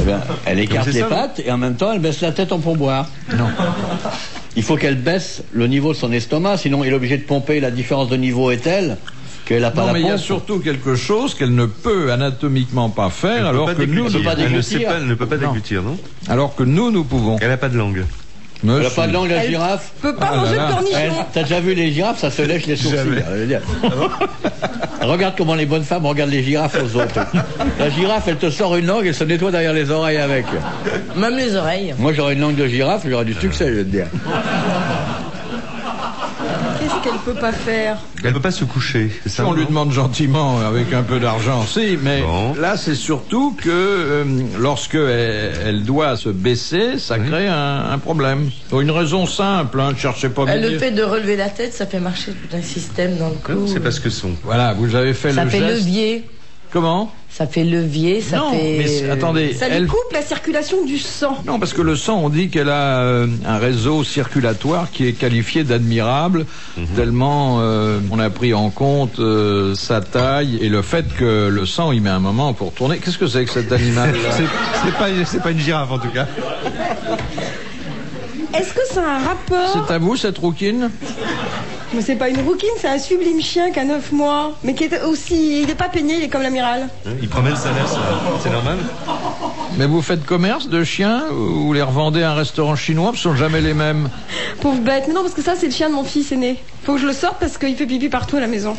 eh bien, elle écarte les pattes et en même temps elle baisse la tête en pourboire. Non. Il faut qu'elle baisse le niveau de son estomac, sinon elle est obligée de pomper. La différence de niveau est telle qu'elle n'a pas la pompe. Non, mais il y a surtout quelque chose qu'elle ne peut anatomiquement pas faire, alors que nous, elle ne peut pas déglutir, non? Alors que nous pouvons. Elle n'a pas de langue. Elle n'a pas de langue, la girafe. Elle peut pas manger de cornichon. T'as déjà vu les girafes, ça se lèche les sourcils. Regarde comment les bonnes femmes regardent les girafes aux autres. La girafe, elle te sort une langue, elle se nettoie derrière les oreilles avec. Même les oreilles. Moi, j'aurais une langue de girafe, j'aurais du succès, je vais te dire. Qu'est-ce qu'elle peut pas faire? Elle peut pas se coucher. Ça, on lui demande gentiment avec un peu d'argent, si, mais là c'est surtout que lorsque elle doit se baisser, ça crée un problème. Pour une raison simple, ne cherchez pas bien. Le fait de relever la tête, ça fait marcher tout un système dans le cou. C'est parce que Voilà, vous avez fait ça le fait geste. Levier. Comment? Ça fait levier, ça non, fait... mais attendez. Ça lui coupe la circulation du sang. Non, parce que le sang, on dit qu'elle a un réseau circulatoire qui est qualifié d'admirable, tellement on a pris en compte sa taille et le fait que le sang, il met un moment pour tourner. Qu'est-ce que c'est que cet animal C'est pas une girafe, en tout cas. Est-ce que ça a un rapport? C'est à vous, cette rouquine? Mais c'est pas une rouquine, c'est un sublime chien qui a 9 mois. Mais qui est aussi... Il n'est pas peigné, il est comme l'amiral. Il promène sa laisse, c'est normal. Mais vous faites commerce de chiens ou vous les revendez à un restaurant chinois? Ce sont jamais les mêmes. Pauvre bête. Mais non, parce que ça, c'est le chien de mon fils aîné. Faut que je le sorte parce qu'il fait pipi partout à la maison.